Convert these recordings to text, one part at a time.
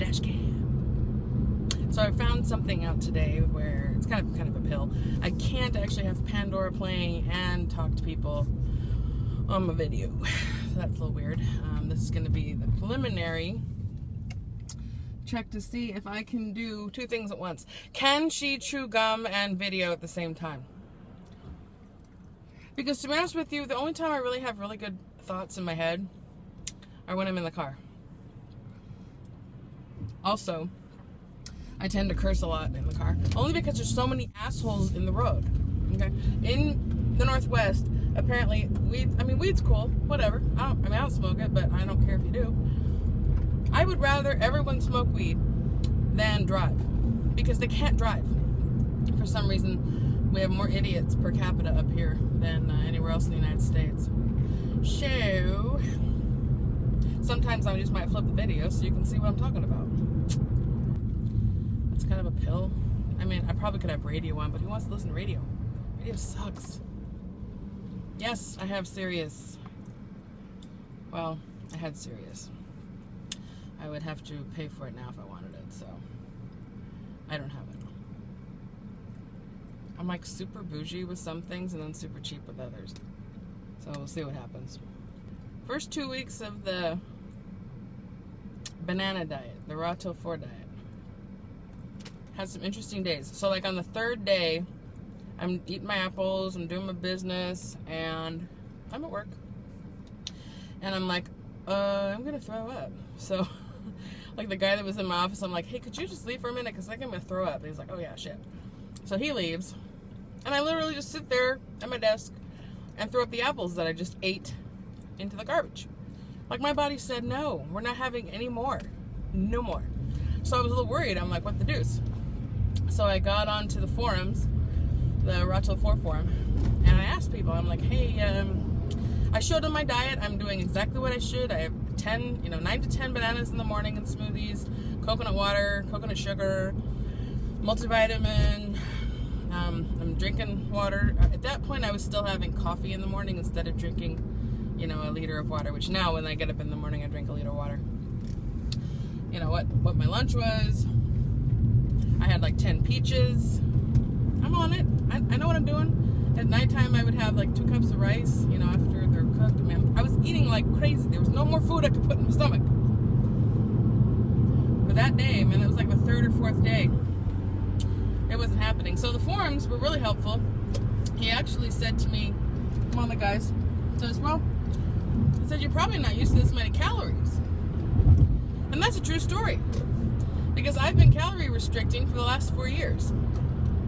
dash cam. So I found something out today where it's kind of a pill. I can't actually have Pandora playing and talk to people on my video. So that's a little weird. This is going to be the preliminary check to see if I can do two things at once. Can she chew gum and video at the same time? Because to be honest with you, the only time I really have really good thoughts in my head are when I'm in the car. Also, I tend to curse a lot in the car, only because there's so many assholes in the road. Okay, in the Northwest, apparently weed's cool, whatever. I don't smoke it, but I don't care if you do. I would rather everyone smoke weed than drive, because they can't drive. For some reason, we have more idiots per capita up here than anywhere else in the United States. So, sometimes I just might flip the video so you can see what I'm talking about. That's kind of a pill. I mean, I probably could have radio on, but who wants to listen to radio? Radio sucks. Yes, I have Sirius. Well, I had Sirius. I would have to pay for it now if I wanted it, so I don't have it. I'm like super bougie with some things and then super cheap with others. So we'll see what happens. First 2 weeks of the banana diet, the Raw Till 4 diet, had some interesting days. So like on the third day, I'm eating my apples, I'm doing my business, and I'm at work. And I'm like, I'm gonna throw up. So like the guy that was in my office, I'm like, hey, could you just leave for a minute? Because I think I'm gonna throw up. And he's like, oh yeah, shit. So he leaves. And I literally just sit there at my desk and throw up the apples that I just ate into the garbage. Like my body said, no, we're not having any more. No more. So I was a little worried. I'm like, what the deuce? So I got onto the forums, the Raw Till 4 forum, and I asked people, I'm like, hey, I showed them my diet. I'm doing exactly what I should. I have 9 to 10 bananas in the morning and smoothies, coconut water, coconut sugar, multivitamin. I'm drinking water. At that point, I was still having coffee in the morning instead of drinking, a liter of water, which now when I get up in the morning, I drink a liter of water. You know what my lunch was. I had like 10 peaches. I'm on it. I know what I'm doing. At nighttime, I would have like 2 cups of rice, after they're cooked. Man, I was eating like crazy. There was no more food I could put in my stomach. But that day, man, it was like the 3rd or 4th day, it wasn't happening. So the forums were really helpful. He actually said to me, come on, the guys, says, well, he said, you're probably not used to this many calories. And that's a true story. Because I've been calorie restricting for the last 4 years.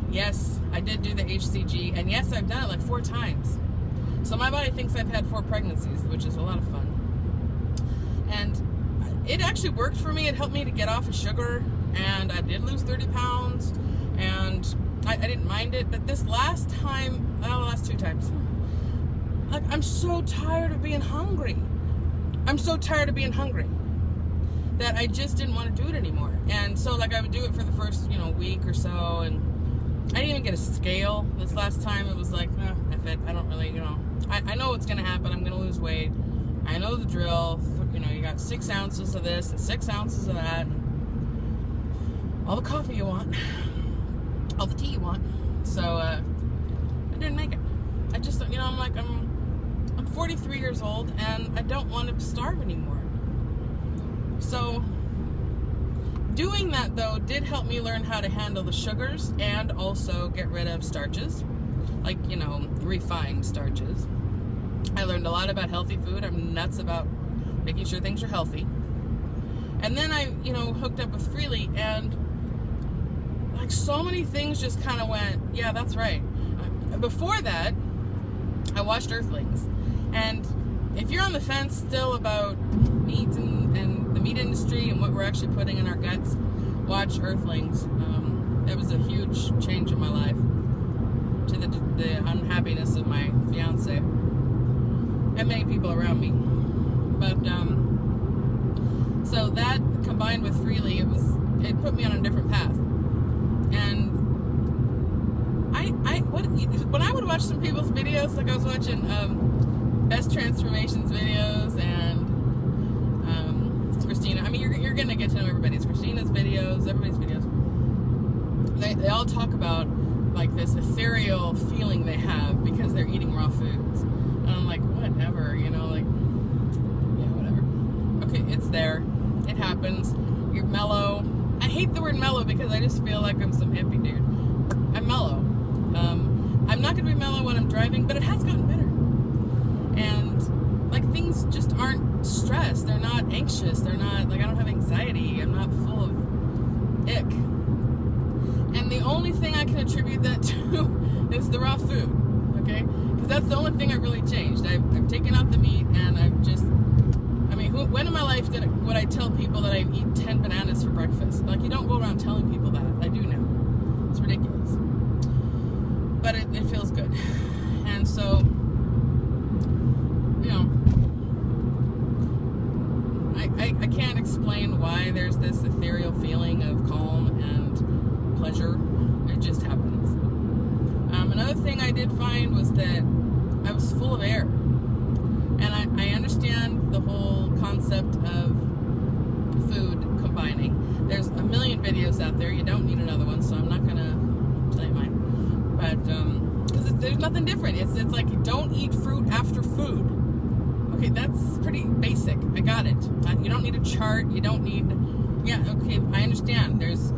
Yes, I did do the HCG, and yes, I've done it like 4 times. So my body thinks I've had 4 pregnancies, which is a lot of fun. And it actually worked for me. It helped me to get off of sugar, and I did lose 30 pounds, and I didn't mind it. But this last time, the last 2 times, like, I'm so tired of being hungry. I'm so tired of being hungry that I just didn't want to do it anymore. And so like I would do it for the first, week or so, and I didn't even get a scale. This last time it was like, F it, I don't really, I know what's gonna happen. I'm gonna lose weight. I know the drill. You got 6 ounces of this and 6 ounces of that. All the coffee you want. All the tea you want. So, I didn't make it. I just, I'm like, I'm 43 years old and I don't want to starve anymore. So, doing that though did help me learn how to handle the sugars and also get rid of starches, like, refined starches. I learned a lot about healthy food. I'm nuts about making sure things are healthy. And then I, hooked up with Freely, and like so many things just kind of went, yeah, that's right. Before that, I watched Earthlings. And if you're on the fence still about meat and the meat industry and what we're actually putting in our guts, watch Earthlings. It was a huge change in my life, to the unhappiness of my fiance and many people around me. But so that combined with Freely, it put me on a different path. And when I would watch some people's videos, like I was watching Best Transformations videos and Christina. I mean, you're gonna get to know everybody. It's Christina, videos, everybody's videos, they all talk about like this ethereal feeling they have because they're eating raw foods. And I'm like, whatever, you know, like, yeah, whatever. Okay, it's there. It happens. You're mellow. I hate the word mellow because I just feel like I'm some hippie dude. I'm mellow. I'm not going to be mellow when I'm driving, but it has gotten better. And, like, things just aren't stressed. They're not anxious. They're not, like, I don't have anxiety. I'm not full of ick. And the only thing I can attribute that to is the raw food, okay? Because that's the only thing I've really changed. I've taken out the meat, and I've just, I mean, when in my life would I tell people that I eat 10 bananas for breakfast? Like, you don't go around telling people that. I do now. It's ridiculous. But it feels good. And so, you know, I can't explain why there's this ethereal feeling of calm and pleasure. It just happens. Another thing I did find was that I was full of air. And I understand the whole concept of food combining. There's a million videos out there. You don't need another one, so I'm not going to tell you mine. But, because there's nothing different. It's like, don't eat fruit after food. Okay, that's pretty basic. I got it. You don't need a chart. You don't need, yeah, okay, I understand. There's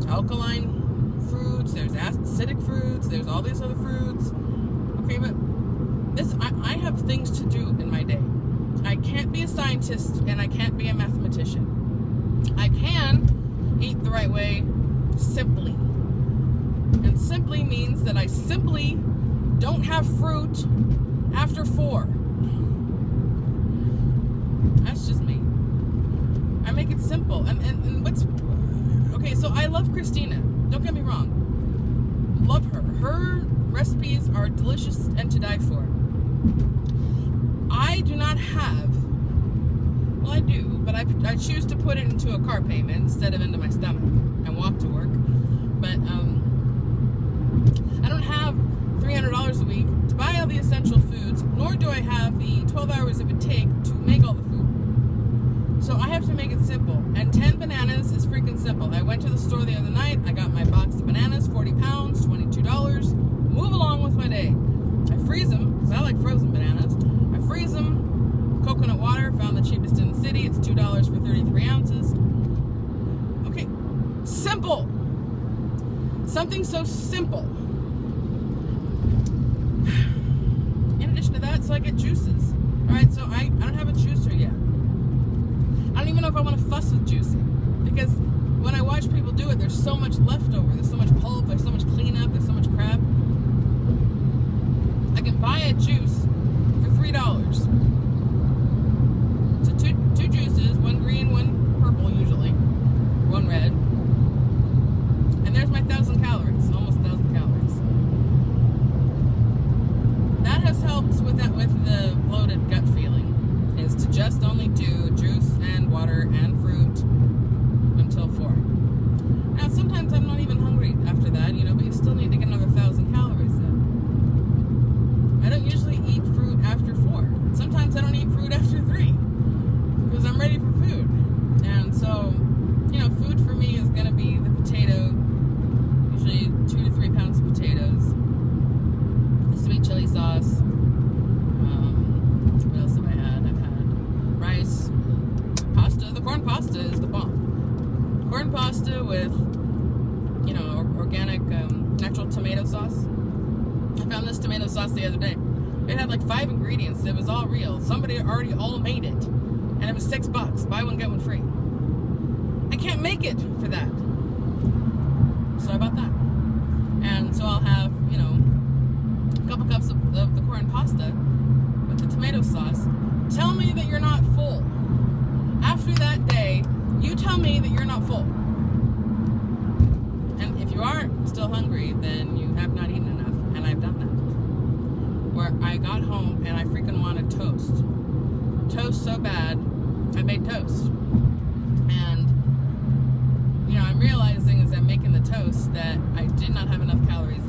alkaline fruits, there's acidic fruits, there's all these other fruits. Okay, but I have things to do in my day. I can't be a scientist and I can't be a mathematician. I can eat the right way simply. And simply means that I simply don't have fruit after 4. That's just me. I make it simple. And what's... Okay, so I love Christina. Don't get me wrong. Love her. Her recipes are delicious and to die for. I do not have... Well, I do, but I choose to put it into a car payment instead of into my stomach and walk to work. But, I don't have $300 a week to buy all the essential foods, nor do I have the 12 hours it would take to make all the food. So I have to make it simple. And 10 bananas is freaking simple. I went to the store the other night. I got my box of bananas, 40 pounds, $22. Move along with my day. I freeze them, because I like frozen bananas. I freeze them. Coconut water, found the cheapest in the city. It's $2 for 33 ounces. Okay, simple. Something so simple. In addition to that, so I get juices. Alright, so I don't have a juicer yet. I don't even know if I want to fuss with juicing. Because when I watch people do it, there's so much leftover. There's so much pulp, there's so much cleanup, there's so much crap. I can buy a juice for $3. So two juices, one green, one purple usually, one red. And there's my 1,000 calories, almost 1,000 calories. That has helped with the bloated gut feeling, is to just only do juice and water and fruit until 4. Now sometimes I'm not even hungry after that, you know, but you still need to get another 1,000 calories in. I don't usually eat fruit after 4. Sometimes I don't eat fruit after 3 because I'm ready for food. And so, you know, food for me is going to be the potato, usually 2 to 3 pounds of potatoes, sweet chili sauce. What else have I had? I've had rice, pasta. The corn pasta is the bomb. Corn pasta with, you know, organic, natural tomato sauce. I found this tomato sauce the other day. It had like 5 ingredients. It was all real. Somebody already all made it. And it was $6. Buy one, get one free. I can't make it for that. So I bought that. And so I'll have, you know, a couple cups of the corn pasta with the tomato sauce. Tell me that you're not full. After that day, you tell me that you're not full. And if you are still hungry, then you have not eaten enough. And I've done that. Where I got home and I freaking wanted toast. Toast so bad, I made toast. And, you know, I'm realizing as I'm making the toast that I did not have enough calories